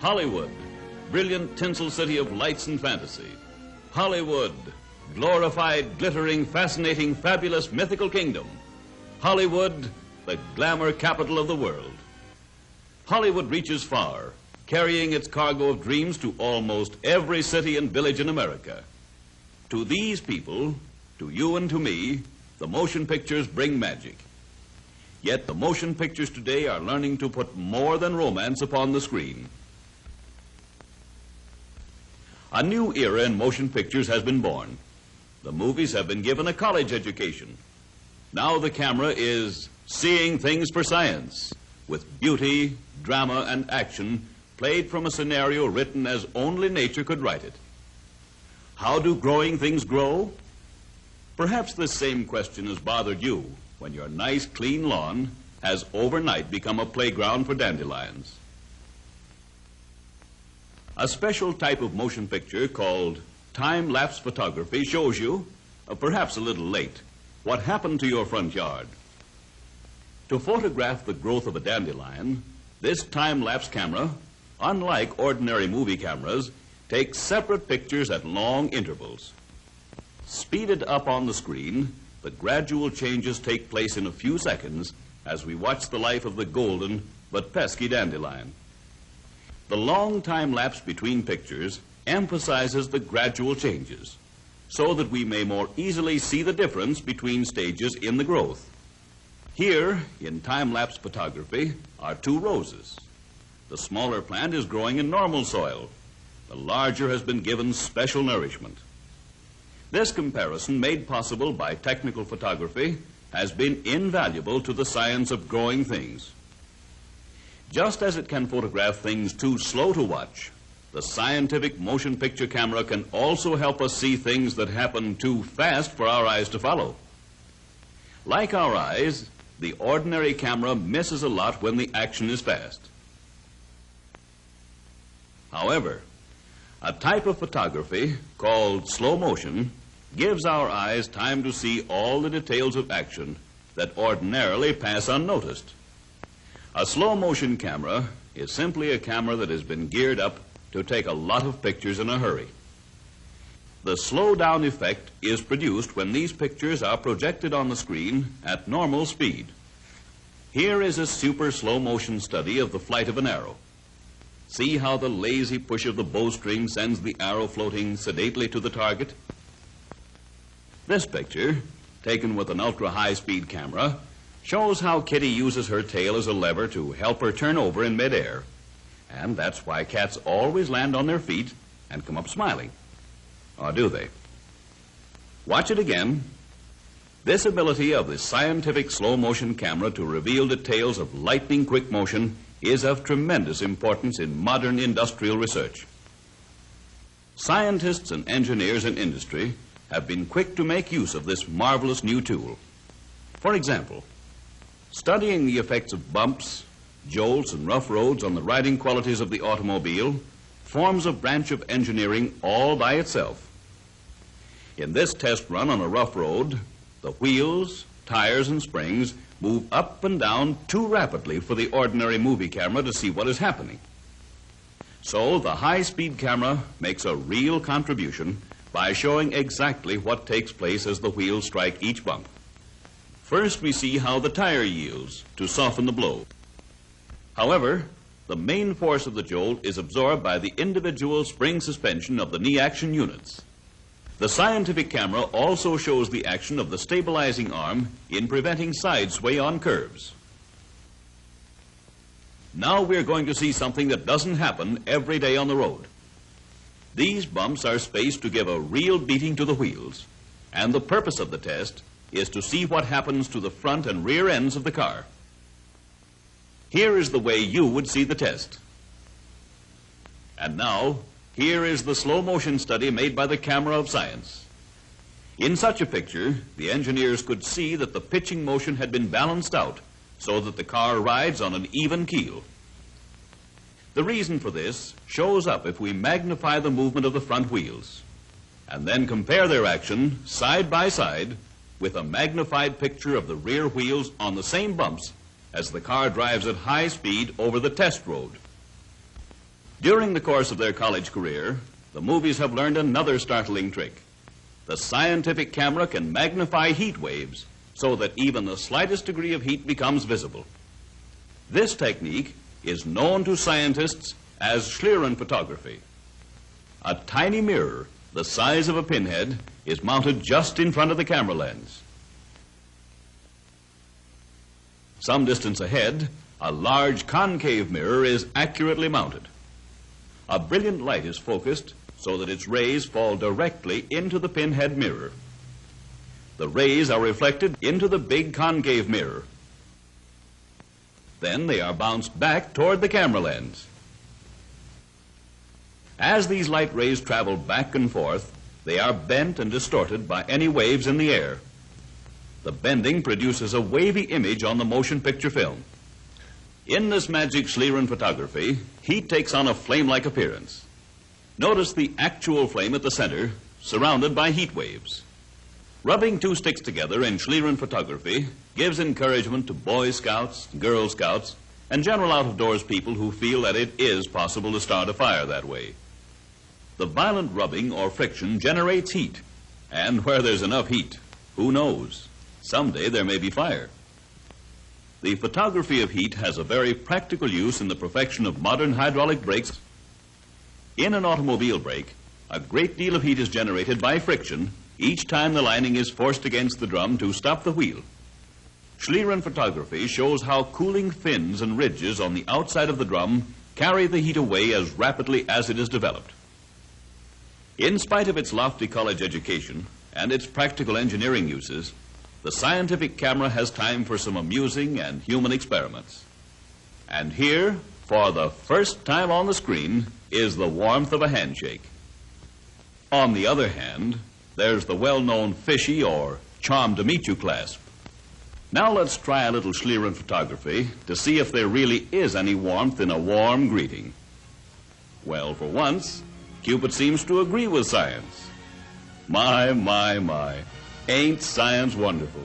Hollywood, brilliant tinsel city of lights and fantasy. Hollywood, glorified, glittering, fascinating, fabulous, mythical kingdom. Hollywood, the glamour capital of the world. Hollywood reaches far, carrying its cargo of dreams to almost every city and village in America. To these people, to you and to me, the motion pictures bring magic. Yet the motion pictures today are learning to put more than romance upon the screen. A new era in motion pictures has been born. The movies have been given a college education. Now the camera is seeing things for science, with beauty, drama, and action played from a scenario written as only nature could write it. How do growing things grow? Perhaps this same question has bothered you when your nice, clean lawn has overnight become a playground for dandelions. A special type of motion picture called time-lapse photography shows you, perhaps a little late, what happened to your front yard. To photograph the growth of a dandelion, this time-lapse camera, unlike ordinary movie cameras, takes separate pictures at long intervals. Speeded up on the screen, the gradual changes take place in a few seconds as we watch the life of the golden but pesky dandelion. The long time lapse between pictures emphasizes the gradual changes so that we may more easily see the difference between stages in the growth. Here, in time-lapse photography, are two roses. The smaller plant is growing in normal soil. The larger has been given special nourishment. This comparison, made possible by technical photography, has been invaluable to the science of growing things. Just as it can photograph things too slow to watch, the scientific motion picture camera can also help us see things that happen too fast for our eyes to follow. Like our eyes, the ordinary camera misses a lot when the action is fast. However, a type of photography called slow motion gives our eyes time to see all the details of action that ordinarily pass unnoticed. A slow motion camera is simply a camera that has been geared up to take a lot of pictures in a hurry. The slow down effect is produced when these pictures are projected on the screen at normal speed. Here is a super slow motion study of the flight of an arrow. See how the lazy push of the bowstring sends the arrow floating sedately to the target? This picture, taken with an ultra-high-speed camera, shows how Kitty uses her tail as a lever to help her turn over in midair. And that's why cats always land on their feet and come up smiling. Or do they? Watch it again. This ability of the scientific slow-motion camera to reveal details of lightning-quick motion is of tremendous importance in modern industrial research. Scientists and engineers in industry have been quick to make use of this marvelous new tool. For example, studying the effects of bumps, jolts, and rough roads on the riding qualities of the automobile forms a branch of engineering all by itself. In this test run on a rough road, the wheels, tires, and springs move up and down too rapidly for the ordinary movie camera to see what is happening. So the high-speed camera makes a real contribution by showing exactly what takes place as the wheels strike each bump. First, we see how the tire yields to soften the blow. However, the main force of the jolt is absorbed by the individual spring suspension of the knee action units. The scientific camera also shows the action of the stabilizing arm in preventing side sway on curves. Now we're going to see something that doesn't happen every day on the road. These bumps are spaced to give a real beating to the wheels, and the purpose of the test is to see what happens to the front and rear ends of the car. Here is the way you would see the test. And now, here is the slow motion study made by the camera of science. In such a picture, the engineers could see that the pitching motion had been balanced out so that the car rides on an even keel. The reason for this shows up if we magnify the movement of the front wheels and then compare their action side by side with a magnified picture of the rear wheels on the same bumps as the car drives at high speed over the test road. During the course of their college career, the movies have learned another startling trick. The scientific camera can magnify heat waves so that even the slightest degree of heat becomes visible. This technique is known to scientists as Schlieren photography. A tiny mirror, the size of a pinhead, is mounted just in front of the camera lens. Some distance ahead, a large concave mirror is accurately mounted. A brilliant light is focused so that its rays fall directly into the pinhead mirror. The rays are reflected into the big concave mirror. Then they are bounced back toward the camera lens. As these light rays travel back and forth, they are bent and distorted by any waves in the air. The bending produces a wavy image on the motion picture film. In this magic Schlieren photography, heat takes on a flame-like appearance. Notice the actual flame at the center, surrounded by heat waves. Rubbing two sticks together in Schlieren photography gives encouragement to Boy Scouts, Girl Scouts, and general out-of-doors people who feel that it is possible to start a fire that way. The violent rubbing or friction generates heat, and where there's enough heat, who knows? Someday there may be fire. The photography of heat has a very practical use in the perfection of modern hydraulic brakes. In an automobile brake, a great deal of heat is generated by friction each time the lining is forced against the drum to stop the wheel. Schlieren photography shows how cooling fins and ridges on the outside of the drum carry the heat away as rapidly as it is developed. In spite of its lofty college education and its practical engineering uses, the scientific camera has time for some amusing and human experiments. And here, for the first time on the screen, is the warmth of a handshake. On the other hand, there's the well-known fishy or charm-to-meet-you clasp. Now let's try a little Schlieren photography to see if there really is any warmth in a warm greeting. Well, for once, Cupid seems to agree with science. My, ain't science wonderful?